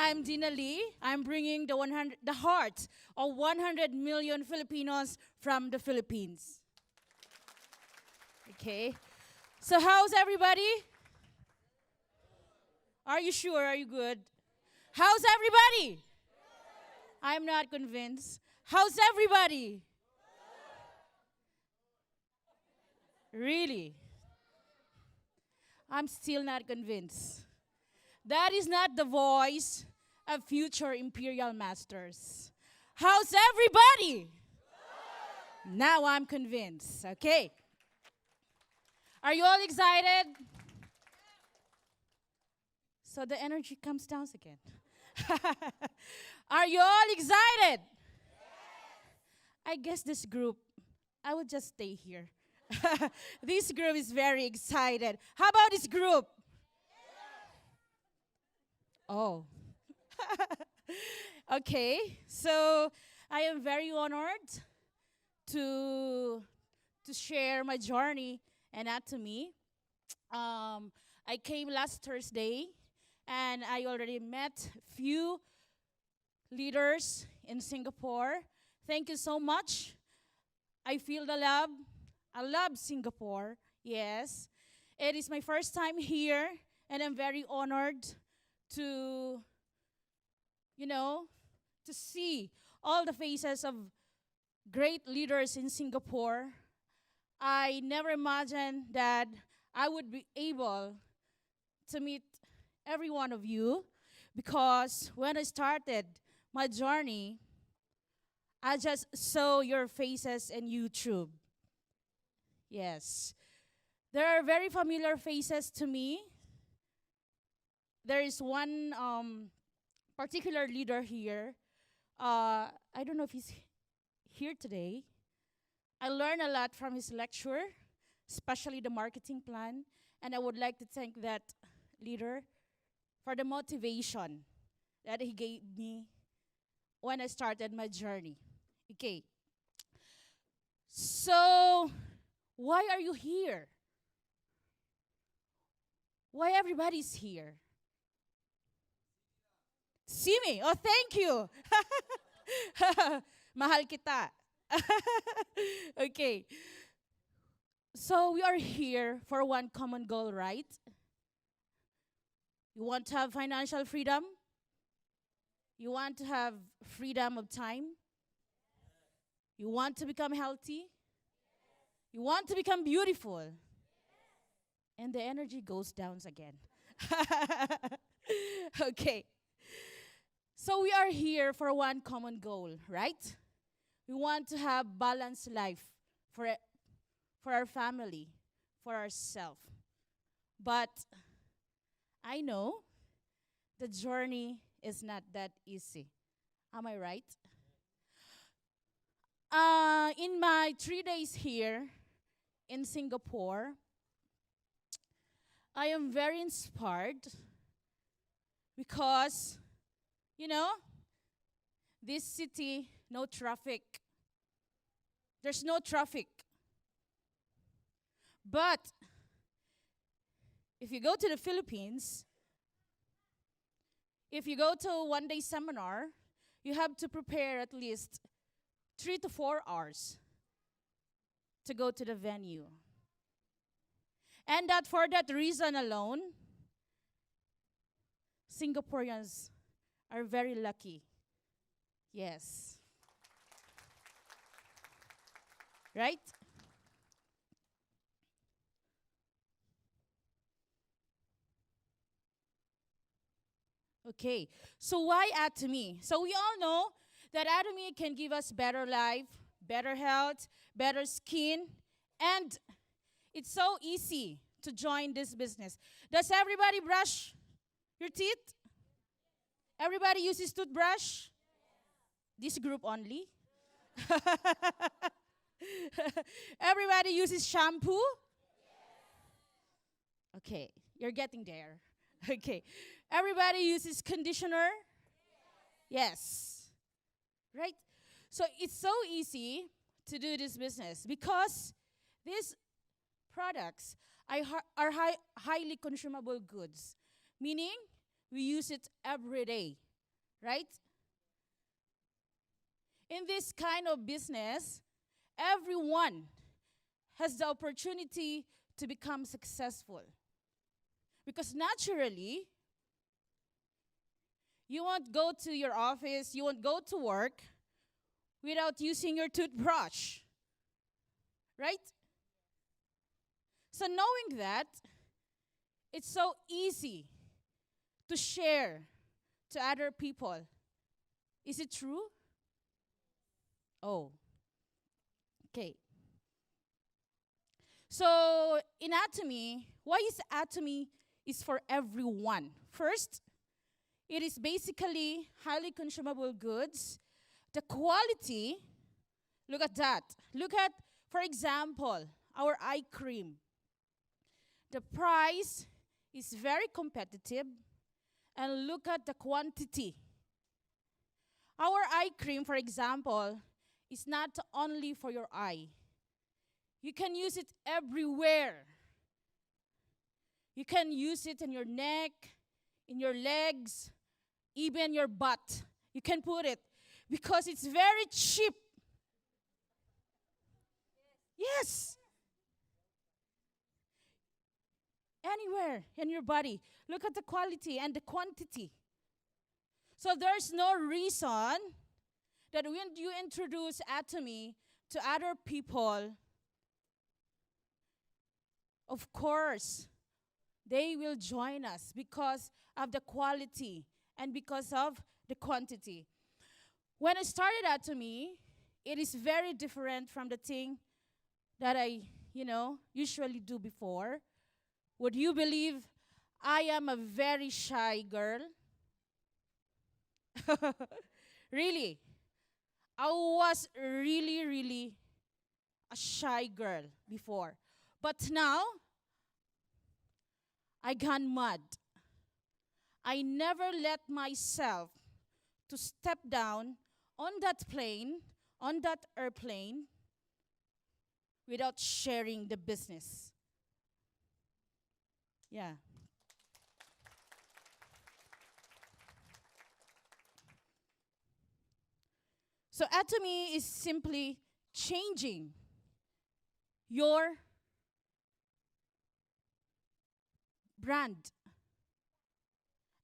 I'm Dina. I'm bringing the heart of 100 million Filipinos from the Philippines. Okay. So how's everybody? Are you sure? Are you good? How's everybody? I'm not convinced. How's everybody? Really? I'm still not convinced. That is not the voice of future imperial masters. How's everybody? Now I'm convinced. Okay. Are you all excited? So the energy comes down again. Are you all excited? I guess this group, I will just stay here. This group is very excited. How about this group? Oh. Okay. So I am very honored to share my journey in Atomy. I came last Thursday, and I already met few leaders in Singapore. Thank you so much. I feel the love. I love Singapore. Yes. It is my first time here, and I'm very honored to, to see all the faces of great leaders in Singapore. I never imagined that I would be able to meet every one of you, because when I started my journey, I just saw your faces in YouTube. Yes. There are very familiar faces to me. There is one particular leader here. I don't know if he's here today. I learned a lot from his lecture, especially the marketing plan. And I would like to thank that leader for the motivation that he gave me when I started my journey. Okay. So, why are you here? Why everybody's here? See me. Oh, thank you. Mahal kita. Okay. So we are here for one common goal, right? You want to have financial freedom? You want to have freedom of time? You want to become healthy? You want to become beautiful? And the energy goes down again. Okay. So we are here for one common goal, right? We want to have balanced life for our family, for ourselves. But I know the journey is not that easy. Am I right? In my 3 days here in Singapore, I am very inspired because, this city, no traffic. There's no traffic. But if you go to the Philippines, if you go to a one-day seminar, you have to prepare at least 3 to 4 hours to go to the venue. And that for that reason alone, Singaporeans are very lucky. Yes. Right? Okay. So why Atomy? So we all know that Atomy can give us better life, better health, better skin, and it's so easy to join this business. Does everybody brush your teeth? Everybody uses toothbrush? This group only? Everybody uses shampoo? Okay, you're getting there. Okay. Everybody uses conditioner? Yes. Right? So it's so easy to do this business because these products are highly consumable goods, meaning we use it every day right? In this kind of business, everyone has the opportunity to become successful. Because naturally, you won't go to your office, you won't go to work without using your toothbrush, right? So knowing that, it's so easy to share to other people. Is it true? Oh, okay. So in Atomy, why is Atomy is for everyone? First, it is basically highly consumable goods. The quality, look at that. Look at, for example, our eye cream. The price is very competitive, and look at the quantity. Our eye cream, for example, is not only for your eye. You can use it everywhere. You can use it in your neck, in your legs, even your butt. You can put it because it's very cheap. Yes. Anywhere in your body. Look at the quality and the quantity. So there's no reason that when you introduce Atomy to other people, of course, they will join us because of the quality and because of the quantity. When I started Atomy, it is very different from the thing that I, usually do before. Would you believe I am a very shy girl? Really. I was really, really a shy girl before. But now, I gone mad. I never let myself to step down on that plane, on that airplane, without sharing the business. Yeah. So Atomy is simply changing your brand.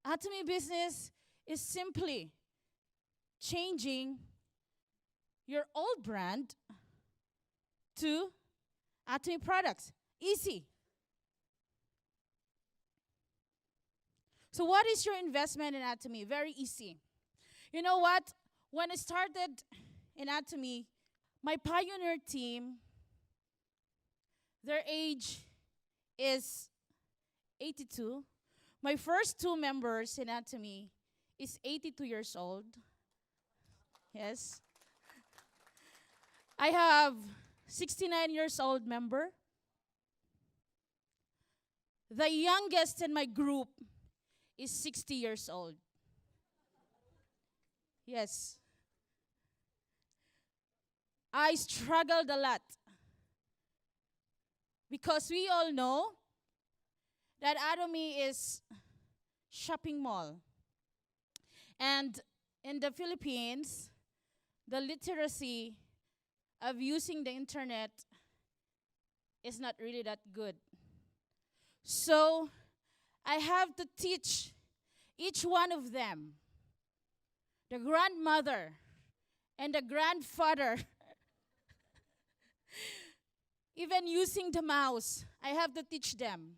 Atomy business is simply changing your old brand to Atomy products. Easy. So what is your investment in Atomy? Very easy. You know what? When I started in Atomy, my pioneer team, their age is 82. My first two members in Atomy is 82 years old. Yes. I have 69 years old member. The youngest in my group is 60 years old. Yes. I struggled a lot because we all know that Atomy is shopping mall. And in the Philippines, the literacy of using the internet is not really that good. So I have to teach each one of them, the grandmother and the grandfather, even using the mouse, I have to teach them.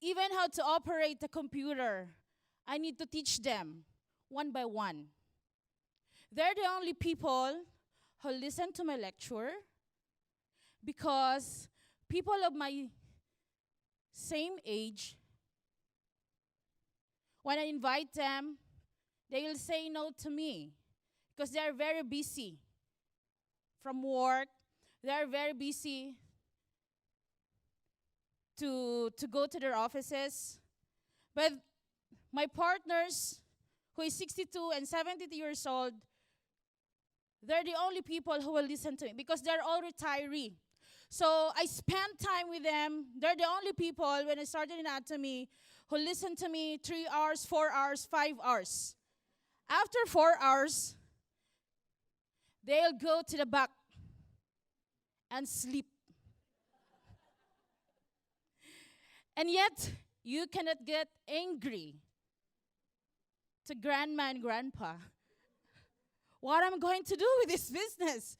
Even how to operate the computer, I need to teach them one by one. They're the only people who listen to my lecture because people of my same age, when I invite them, they will say no to me because they are very busy from work. They are very busy to go to their offices. But my partners, who is 62 and 72 years old, they're the only people who will listen to me because they're all retiree. So I spend time with them. They're the only people, when I started in Atomy, who listen to me 3 hours, 4 hours, 5 hours. After 4 hours, they'll go to the back and sleep. And yet, you cannot get angry to grandma and grandpa. What am I going to do with this business?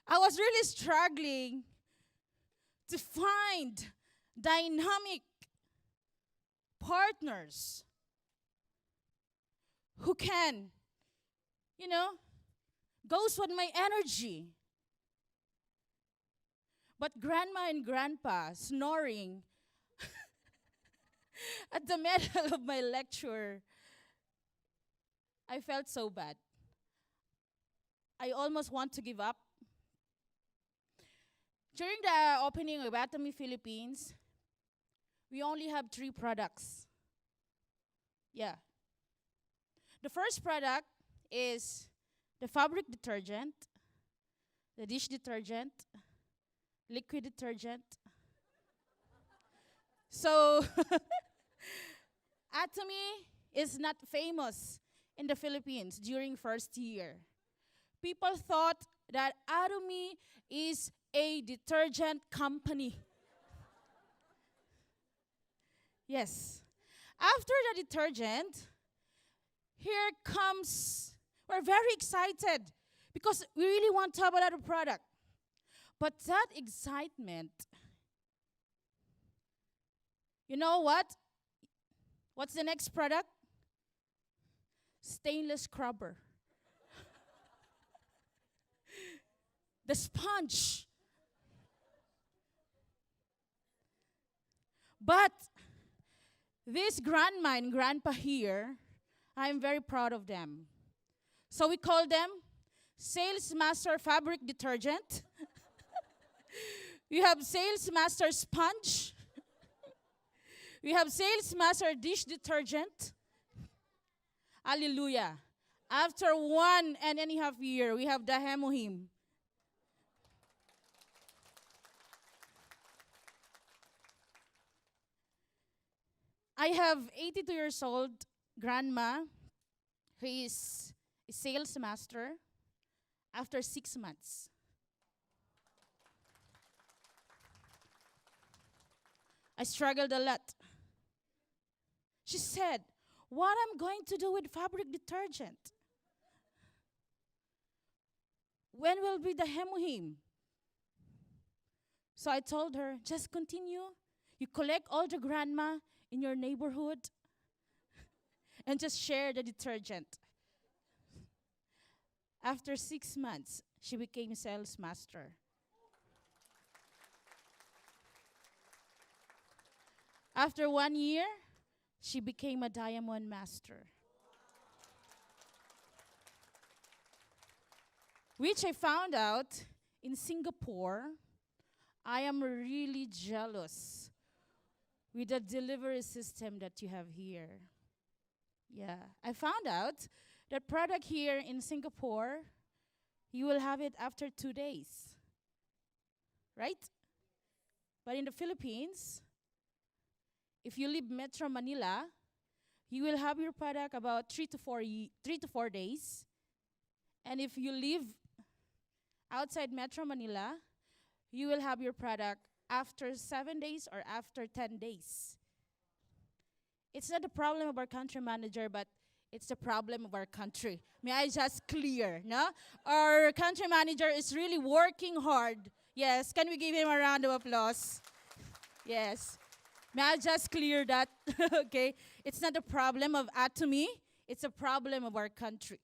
I was really struggling to find dynamic partners who can, goes with my energy. But grandma and grandpa snoring at the middle of my lecture, I felt so bad. I almost want to give up. During the opening of Atomy Philippines, we only have 3 products. Yeah. The first product is the fabric detergent, the dish detergent, liquid detergent. So, Atomy is not famous in the Philippines during first year. People thought that Atomy is a detergent company. Yes. After the detergent, we're very excited because we really want to have another product. But that excitement, you know what? What's the next product? Stainless scrubber. The sponge. But this grandma and grandpa here, I'm very proud of them. So we call them Sales Master Fabric Detergent. We have Sales Master Sponge. We have Sales Master Dish Detergent. Hallelujah. After 1.5 years, we have the Hemohim. I have 82 years old grandma who is a sales master after 6 months. I struggled a lot. She said, what am I going to do with fabric detergent? When will be the Hemohim? So I told her, just continue. You collect all the grandma in your neighborhood and just share the detergent. After 6 months, she became sales master. After 1 year, she became a diamond master. Which I found out in Singapore. I am really jealous with the delivery system that you have here. Yeah, I found out that product here in Singapore, you will have it after 2 days, right? But in the Philippines, if you leave Metro Manila, you will have your product about 3 to 4 days. And if you live outside Metro Manila, you will have your product after 7 days or after 10 days. It's not the problem of our country manager, but it's the problem of our country. May I just clear, no? Our country manager is really working hard. Yes, can we give him a round of applause? Yes. May I just clear that? Okay. It's not a problem of Atomy. It's a problem of our country.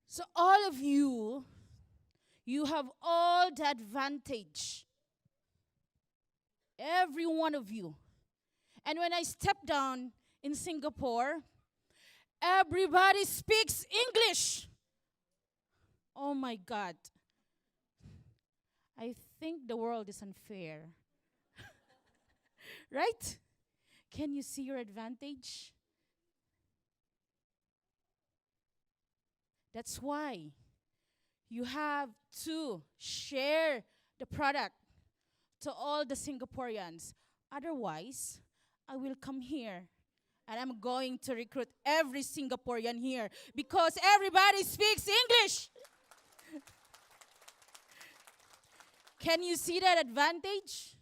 So all of you have all the advantage. Every one of you. And when I step down in Singapore, everybody speaks English. Oh my God. I think the world is unfair. Right? Can you see your advantage? That's why you have to share the product to all the Singaporeans. Otherwise, I will come here and I'm going to recruit every Singaporean here because everybody speaks English. Can you see that advantage?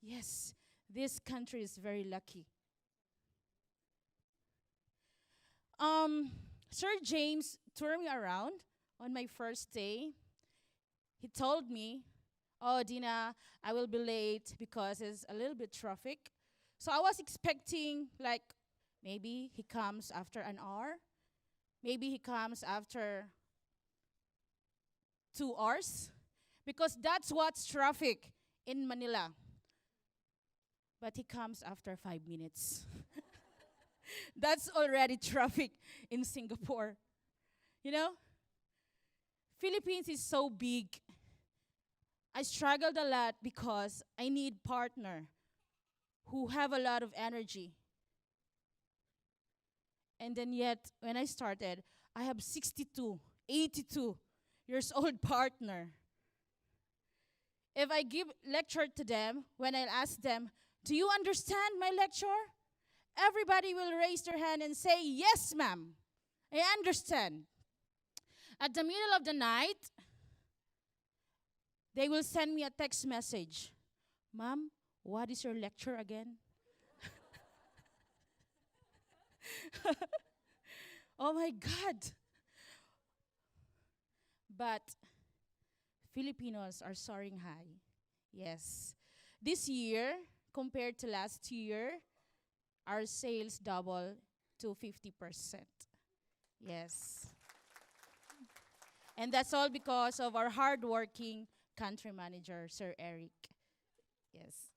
Yes, this country is very lucky. Sir James toured me around on my first day. He told me, "Oh, Dina, I will be late because there's a little bit traffic." So I was expecting like maybe he comes after an hour, maybe he comes after 2 hours, because that's what's traffic in Manila. But he comes after 5 minutes. That's already traffic in Singapore. You know, Philippines is so big. I struggled a lot because I need partner who have a lot of energy. And then yet, when I started, I have 62, 82 years old partner. If I give lecture to them, when I ask them, "Do you understand my lecture?" Everybody will raise their hand and say, "Yes, ma'am, I understand." At the middle of the night, they will send me a text message. "Ma'am, what is your lecture again?" Oh my God. But Filipinos are soaring high. Yes. This year, compared to last year, our sales double to 50%. Yes. And that's all because of our hardworking country manager, Sir Eric. Yes.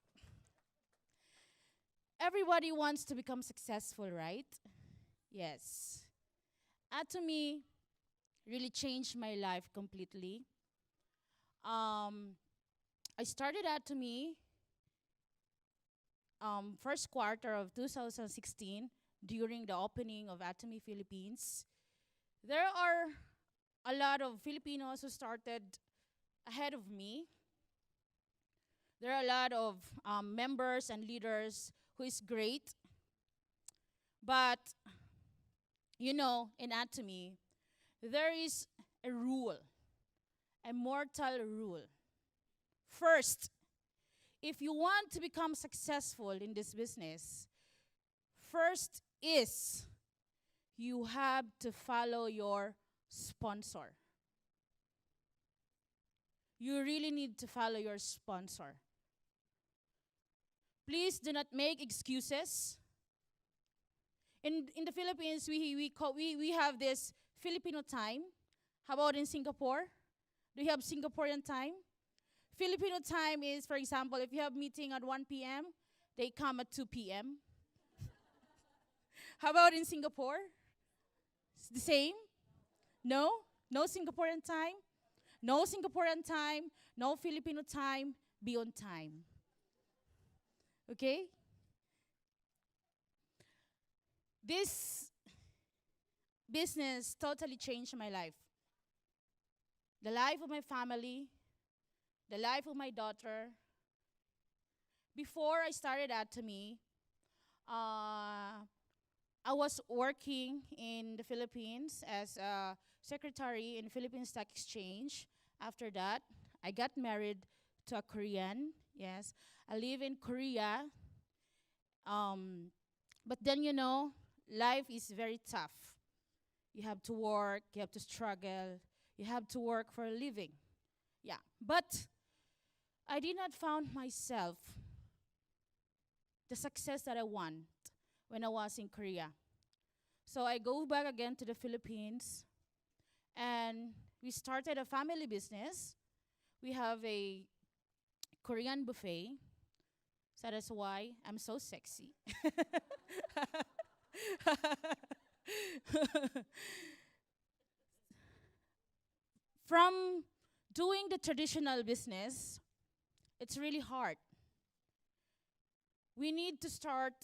Everybody wants to become successful, right? Yes. Atomy really changed my life completely. Um, I started Atomy first quarter of 2016 during the opening of Atomy Philippines. There are a lot of Filipinos who started ahead of me. There are a lot of members and leaders who is great. But, you know, in Atomy, there is a rule, a mortal rule. First, if you want to become successful in this business, first is you have to follow your sponsor. You really need to follow your sponsor. Please do not make excuses. In the Philippines, we have this Filipino time. How about in Singapore? Do you have Singaporean time? Filipino time is, for example, if you have meeting at 1 p.m., they come at 2 p.m. How about in Singapore? It's the same? No? No Singaporean time? No Singaporean time, no Filipino time, be on time. Okay? This business totally changed my life. The life of my family, the life of my daughter. Before I started Atomy, I was working in the Philippines as a secretary in Philippine Stock Exchange. After that, I got married to a Korean. Yes, I live in Korea. But then, you know, life is very tough. You have to work, you have to struggle, you have to work for a living. Yeah, but I did not found myself the success that I want when I was in Korea. So I go back again to the Philippines, and we started a family business. We have a Korean buffet. So that's why I'm so sexy. From doing the traditional business, it's really hard. We need to start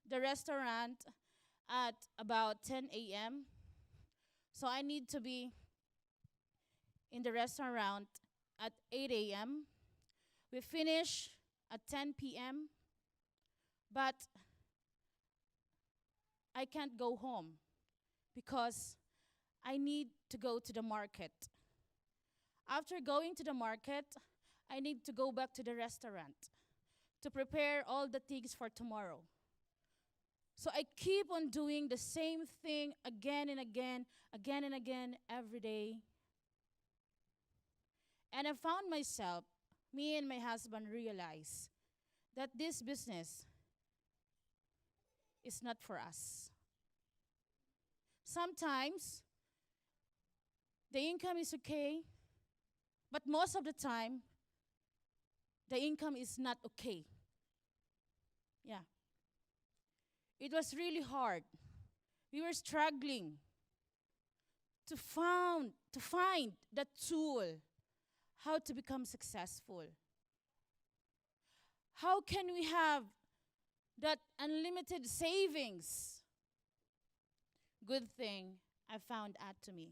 the restaurant at about 10 a.m. So I need to be in the restaurant at 8 a.m. We finish at 10 p.m., but I can't go home because I need to go to the market. After going to the market, I need to go back to the restaurant to prepare all the things for tomorrow. So I keep on doing the same thing again and again, every day. And I found myself, me and my husband realize that this business is not for us. Sometimes the income is okay, but most of the time, the income is not okay. Yeah. It was really hard. We were struggling to find the tool how to become successful. How can we have that unlimited savings? Good thing I found Atomy.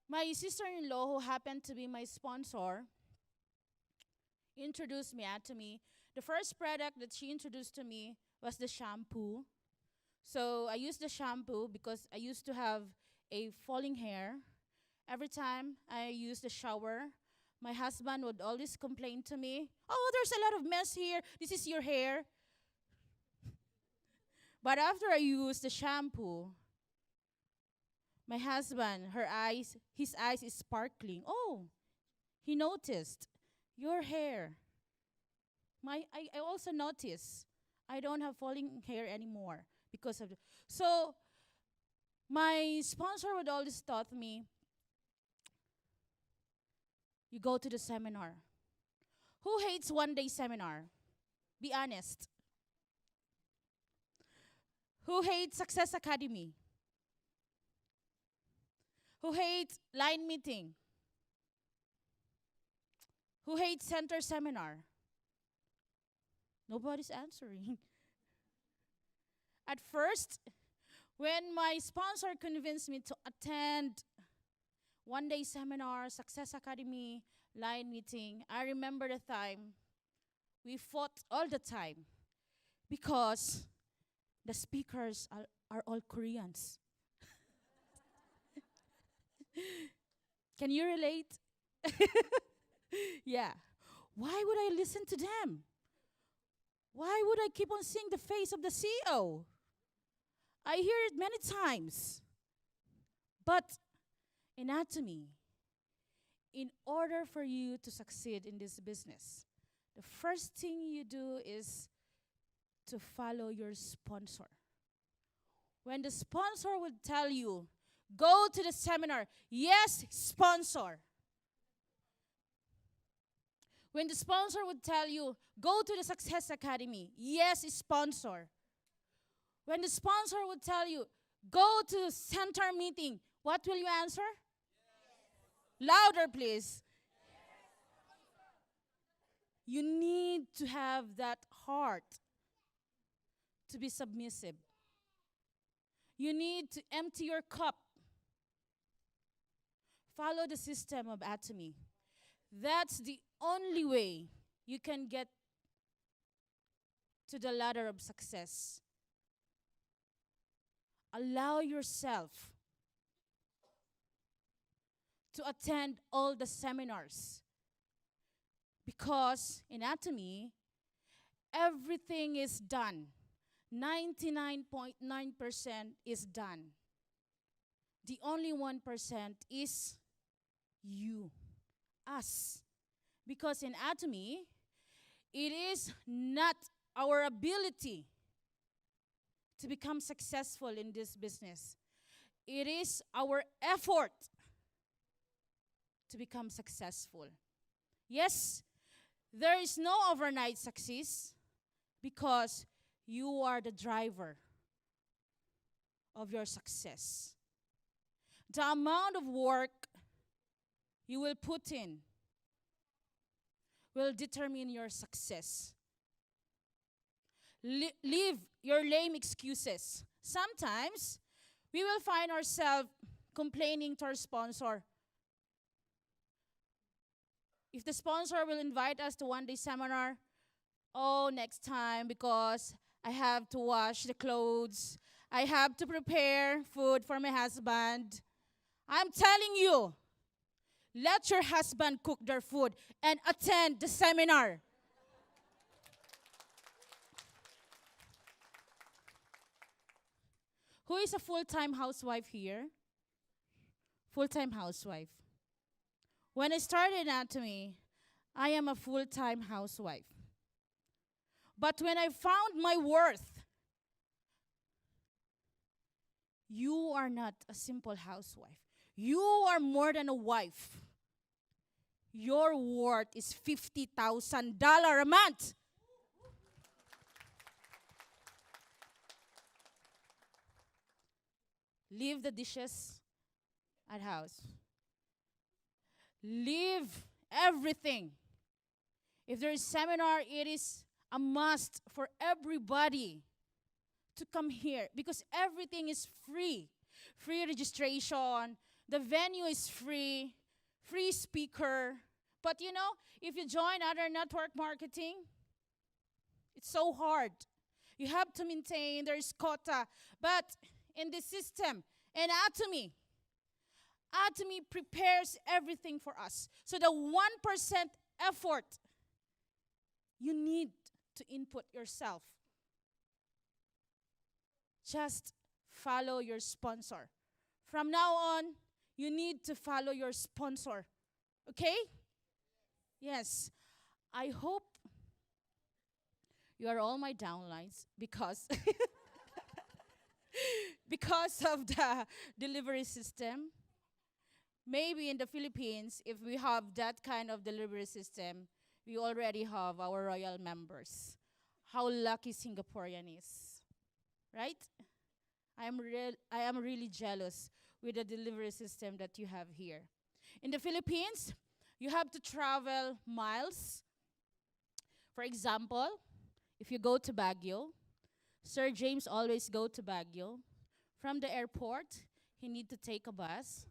My sister-in-law, who happened to be my sponsor, introduced me Atomy. The first product that she introduced to me was the shampoo. So I used the shampoo because I used to have a falling hair. Every time I used the shower, my husband would always complain to me, "Oh, there's a lot of mess here. This is your hair." But after I used the shampoo, my husband, his eyes is sparkling. Oh, he noticed your hair. I also noticed I don't have falling hair anymore because of so my sponsor would always taught me, you go to the seminar. Who hates one-day seminar? Be honest. Who hates Success Academy? Who hates line meeting? Who hates center seminar? Nobody's answering. At first, when my sponsor convinced me to attend one-day seminar, Success Academy, line meeting, I remember the time we fought all the time because the speakers are all Koreans. Can you relate? Yeah. Why would I listen to them? Why would I keep on seeing the face of the CEO? I hear it many times. But in Atomy, in order for you to succeed in this business, the first thing you do is to follow your sponsor. When the sponsor would tell you, go to the seminar, yes, sponsor. When the sponsor would tell you, go to the Success Academy, yes, sponsor. When the sponsor would tell you, go to the center meeting, what will you answer? Yes. Louder, please. Yes. You need to have that heart to be submissive. You need to empty your cup. Follow the system of Atomy. That's the only way you can get to the ladder of success. Allow yourself to attend all the seminars. Because in Atomy, everything is done. 99.9% is done. The only 1% is you, us. Because in Atomy, it is not our ability to become successful in this business. It is our effort to become successful. Yes, there is no overnight success because you are the driver of your success. The amount of work you will put in will determine your success. Leave your lame excuses. Sometimes we will find ourselves complaining to our sponsor, If the sponsor will invite us to one day seminar, oh, next time because I have to wash the clothes. I have to prepare food for my husband. I'm telling you, let your husband cook their food and attend the seminar. Who is a full-time housewife here? Full-time housewife. When I started Atomy, I am a full-time housewife. But when I found my worth, you are not a simple housewife. You are more than a wife. Your worth is $50,000 a month. Leave the dishes at house. Leave everything. If there is seminar, it is a must for everybody to come here because everything is free. Free registration, the venue is free, free speaker. But you know, if you join other network marketing, it's so hard. You have to maintain, there is quota. But in the system, in Atomy prepares everything for us. So the 1% effort you need to input yourself. Just follow your sponsor. From now on, you need to follow your sponsor. Okay? Yes. I hope you are all my downlines because because of the delivery system. Maybe in the Philippines, if we have that kind of delivery system, we already have our royal members. How lucky Singaporean is. Right? I am really jealous with the delivery system that you have here. In the Philippines, you have to travel miles. For example, if you go to Baguio, Sir James always go to Baguio. From the airport, he need to take a bus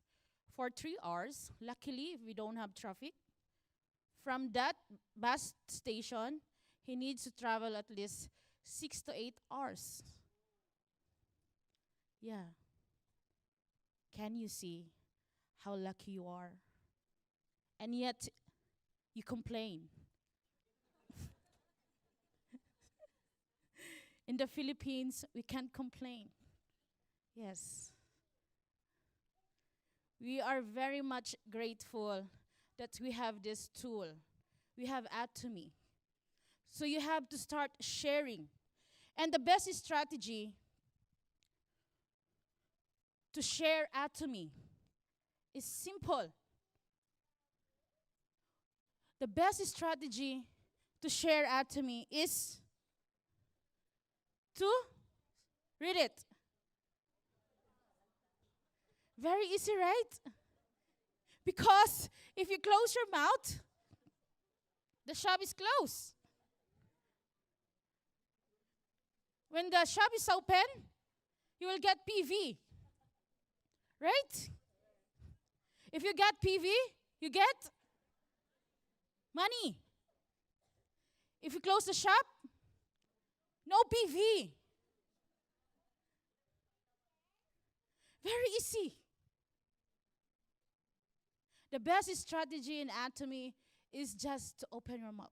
for 3 hours. Luckily, if we don't have traffic. From that bus station, he needs to travel at least 6 to 8 hours. Yeah. Can you see how lucky you are? And yet, you complain. In the Philippines, we can't complain. Yes. We are very much grateful that we have this tool. We have Atomy. So you have to start sharing. And the best strategy to share Atomy is simple. The best strategy to share Atomy is to read it. Very easy, right? Because if you close your mouth, the shop is closed. When the shop is open, you will get PV. Right? If you get PV, you get money. If you close the shop, no PV. Very easy. The best strategy in Atomy is just to open your mouth.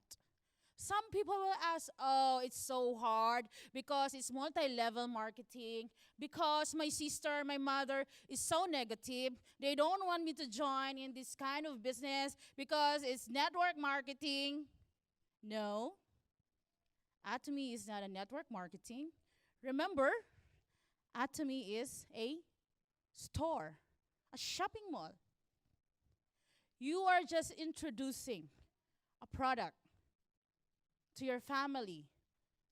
Some people will ask, oh, it's so hard because it's multi-level marketing, because my sister, my mother is so negative. They don't want me to join in this kind of business because it's network marketing. No, Atomy is not a network marketing. Remember, Atomy is a store, a shopping mall. You are just introducing a product to your family,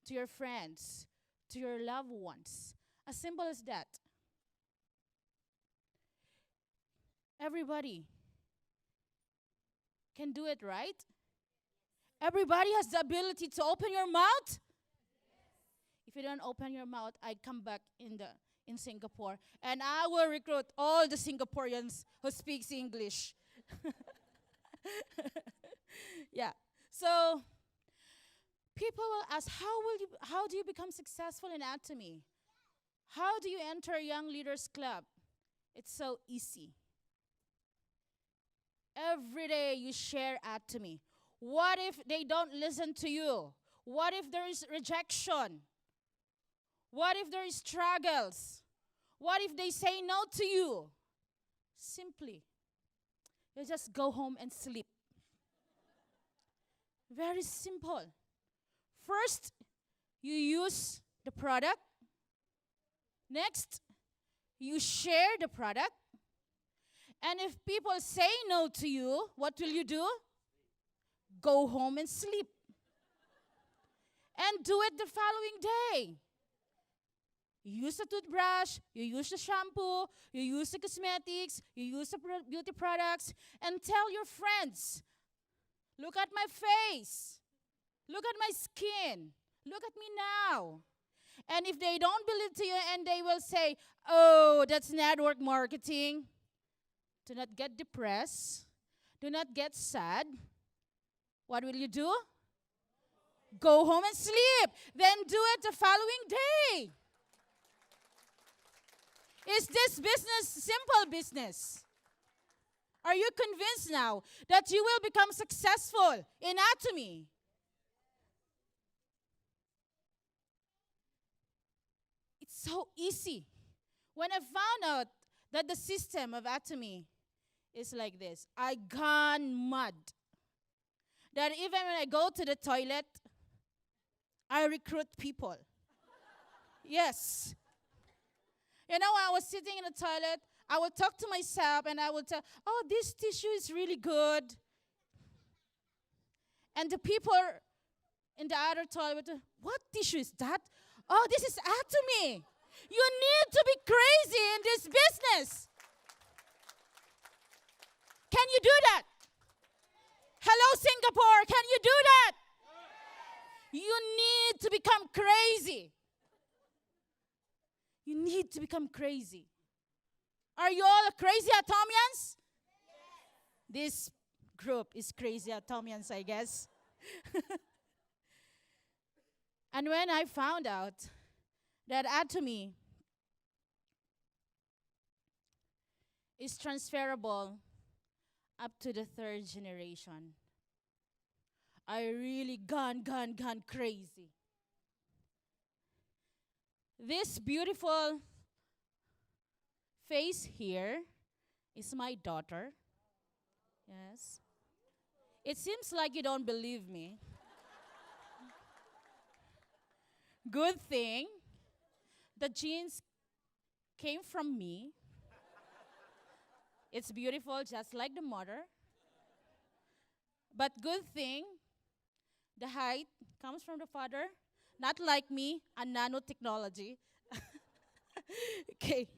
to your friends, to your loved ones. As simple as that. Everybody can do it, right? Everybody has the ability to open your mouth. If you don't open your mouth, I come back in Singapore and I will recruit all the Singaporeans who speaks English. Yeah. So people will ask, how do you become successful in Atomy? How do you enter a young leaders club? It's so easy. Every day you share Atomy. What if they don't listen to you? What if there is rejection? What if there is struggles? What if they say no to you? Simply, you just go home and sleep. Very simple. First, you use the product. Next, you share the product. And if people say no to you, what will you do? Go home and sleep. And do it the following day. You use the toothbrush, you use the shampoo, you use the cosmetics, you use the beauty products, and tell your friends, look at my face, look at my skin, look at me now. And if they don't believe to you and they will say, oh, that's network marketing, do not get depressed, do not get sad. What will you do? Go home and sleep. Then do it the following day. Is this business simple business? Are you convinced now that you will become successful in Atomy? It's so easy. When I found out that the system of Atomy is like this, I gone mad. That even when I go to the toilet, I recruit people. Yes. You know, I was sitting in the toilet, I would talk to myself and I would tell, oh, this tissue is really good. And the people in the other toilet, what tissue is that? Oh, this is Atomy. You need to be crazy in this business. Can you do that? Hello, Singapore, can you do that? You need to become crazy. You need to become crazy. Are you all crazy Atomians? Yes. This group is crazy Atomians, I guess. And when I found out that Atomy is transferable up to the third generation, I really gone crazy. This beautiful face here is my daughter. Yes. It seems like you don't believe me. Good thing the genes came from me. It's beautiful just like the mother. But good thing the height comes from the father. Not like me, a nanotechnology. Okay.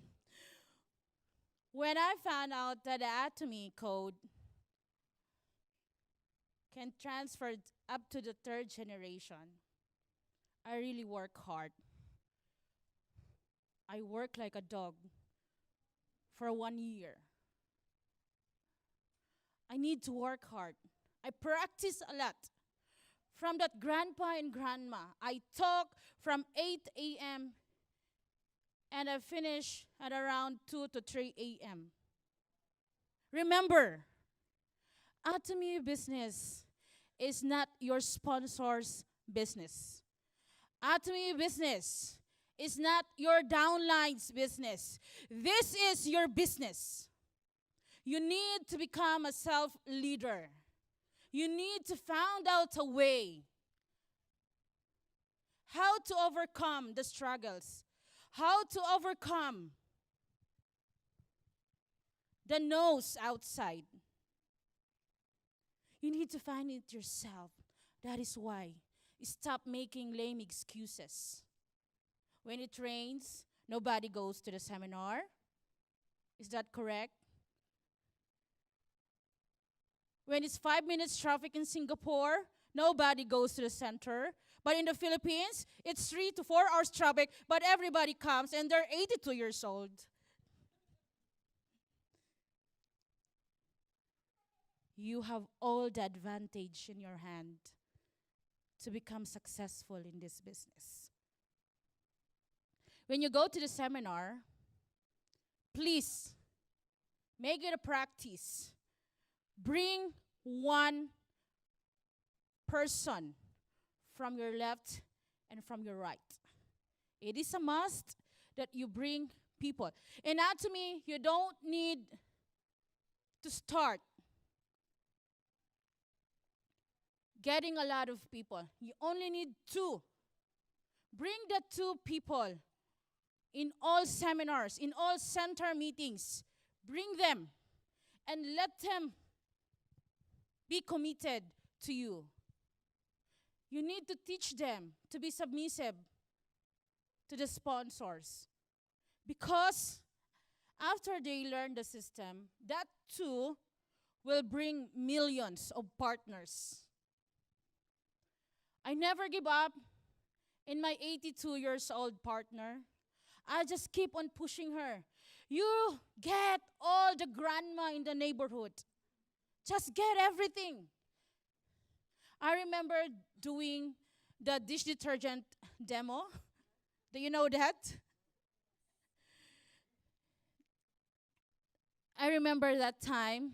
When I found out that the Atomy code can transfer up to the third generation, I really work hard. I work like a dog for 1 year. I need to work hard. I practice a lot. From that grandpa and grandma, I talk from 8 a.m. and I finish at around 2 to 3 a.m. Remember, Atomy business is not your sponsor's business. Atomy business is not your downline's business. This is your business. You need to become a self-leader. You need to find out a way how to overcome the struggles, how to overcome the no's outside. You need to find it yourself. That is why stop making lame excuses. When it rains, nobody goes to the seminar. Is that correct? When it's 5 minutes traffic in Singapore, nobody goes to the center. But in the Philippines, it's 3 to 4 hours traffic, but everybody comes and they're 82 years old. you have all the advantage in your hand to become successful in this business. When you go to the seminar, please make it a practice. Bring one person from your left and from your right. It is a must that you bring people. In Atomy, you don't need to start getting a lot of people. You only need two. Bring the two people in all seminars, in all center meetings. Bring them and let them be committed to you. You need to teach them to be submissive to the sponsors. Because after they learn the system, that too will bring millions of partners. I never give up in my 82 years old partner. I just keep on pushing her. You get all the grandma in the neighborhood. Just get everything. I remember doing the dish detergent demo. Do you know that? I remember that time.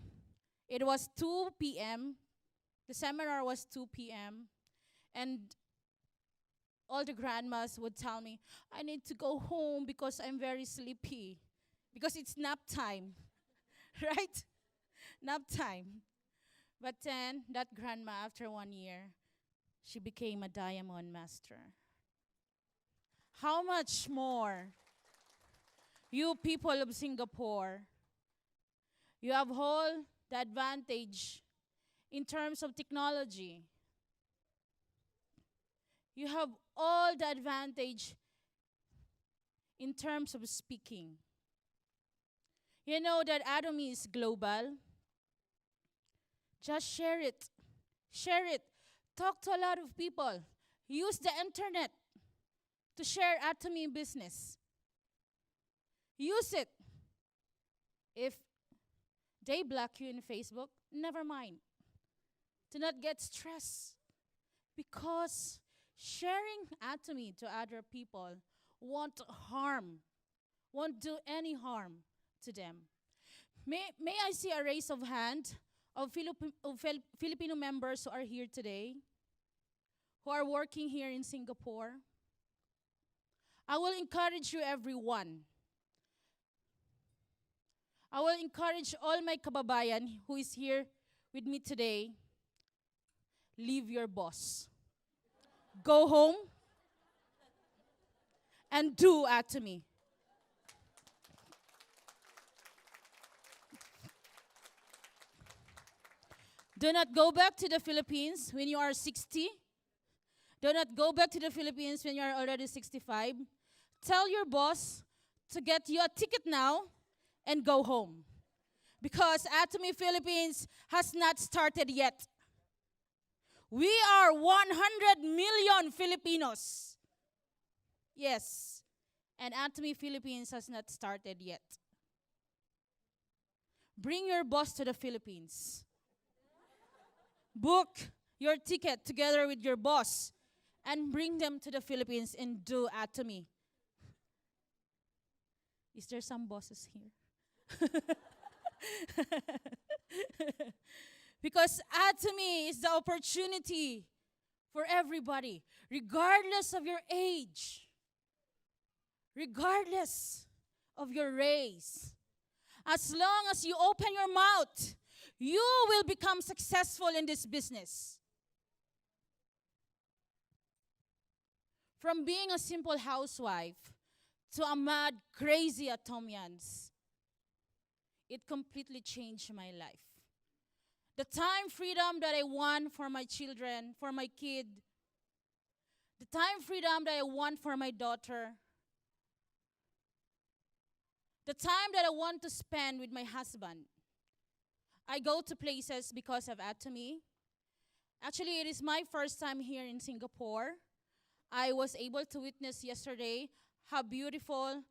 It was 2 p.m. The seminar was 2 p.m. And all the grandmas would tell me, I need to go home because I'm very sleepy. Because it's nap time. Right? Nap time. But then, that grandma, after 1 year, she became a diamond master. How much more? You people of Singapore, you have all the advantage in terms of technology. You have all the advantage in terms of speaking. You know that Atomy is global. Just share it. Share it. Talk to a lot of people. Use the internet to share Atomy business. Use it. If they block you in Facebook, never mind. Do not get stressed. Because sharing Atomy to other people won't do any harm to them. May I see a raise of hand of Filipino members who are here today, who are working here in Singapore? I will encourage you, everyone. I will encourage all my kababayan who is here with me today. Leave your boss. Go home and do Atomy. Do not go back to the Philippines when you are 60. Do not go back to the Philippines when you are already 65. Tell your boss to get you a ticket now and go home. Because Atomy Philippines has not started yet. We are 100 million Filipinos. Yes. And Atomy Philippines has not started yet. Bring your boss to the Philippines. Book your ticket together with your boss and bring them to the Philippines and do Atomy. Is there some bosses here? Because Atomy is the opportunity for everybody, regardless of your age, regardless of your race. As long as you open your mouth, you will become successful in this business. From being a simple housewife to a mad, crazy Atomians, it completely changed my life. The time freedom that I want for my children, for my kid, the time freedom that I want for my daughter, the time that I want to spend with my husband. I go to places because of Atomy. Actually, it is my first time here in Singapore. I was able to witness yesterday how beautiful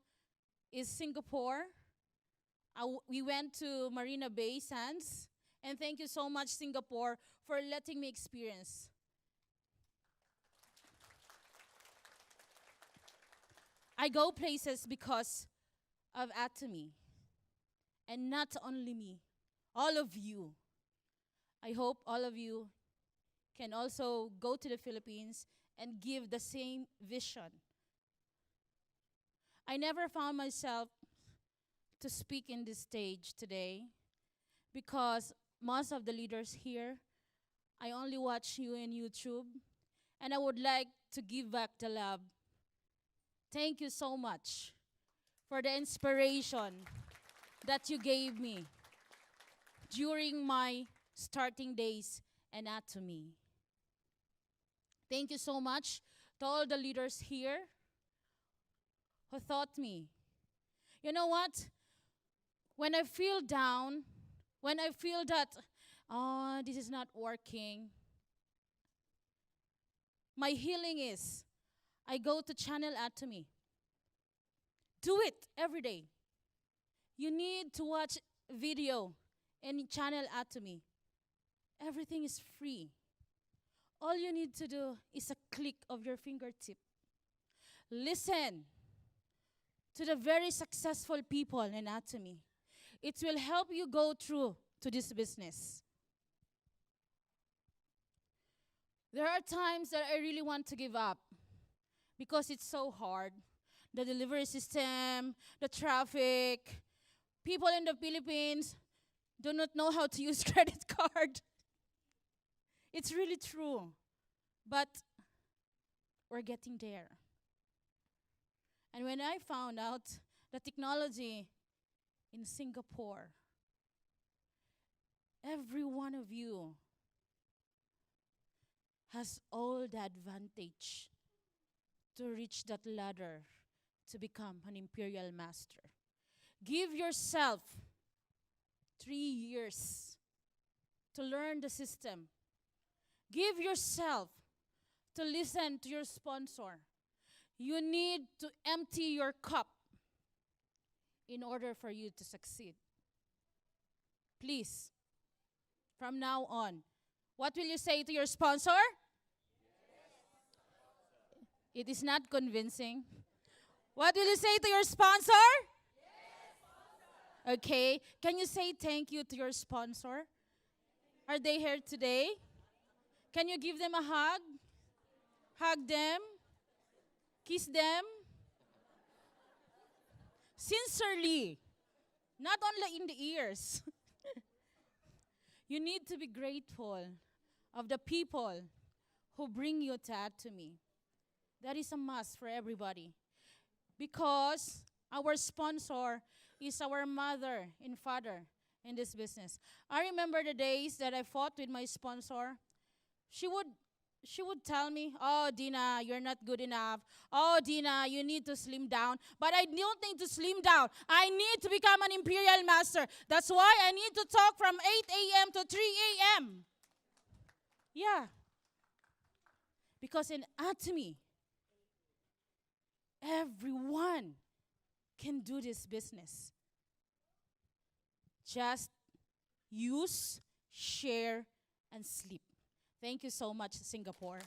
is Singapore. We went to Marina Bay Sands, And thank you so much, Singapore, for letting me experience. I go places because of Atomy. And not only me, all of you. I hope all of you can also go to the Philippines and give the same vision. I never found myself to speak in this stage today because most of the leaders here, I only watch you in YouTube, and I would like to give back the love. Thank you so much for the inspiration that you gave me during my starting days in Atomy. Thank you so much to all the leaders here who taught me. You know what? When I feel down, when I feel that, oh, this is not working, my healing is I go to Channel Atomy. Do it every day. You need to watch video in Channel Atomy. Everything is free. All you need to do is a click of your fingertip. Listen to the very successful people in Atomy. It will help you go through to this business. There are times that I really want to give up because it's so hard. The delivery system, the traffic. People in the Philippines do not know how to use credit card. It's really true. But we're getting there. And when I found out the technology in Singapore, every one of you has all the advantage to reach that ladder to become an imperial master. Give yourself 3 years to learn the system. Give yourself to listen to your sponsor. You need to empty your cup in order for you to succeed. Please, from now on, what will you say to your sponsor? It is not convincing. What will you say to your sponsor? Okay. Can you say thank you to your sponsor? Are they here today? Can you give them a hug? Hug them? Kiss them? Sincerely. Not only in the ears. You need to be grateful of the people who bring you to Atomy. That is a must for everybody. Because our sponsor is our mother and father in this business. I remember the days that I fought with my sponsor. She would tell me, "Oh, Dina, you're not good enough. Oh, Dina, you need to slim down." But I don't need to slim down. I need to become an imperial master. That's why I need to talk from 8 a.m. to 3 a.m. Yeah. Because in Atomy, everyone can do this business. Just use, share, and sleep. Thank you so much, Singapore.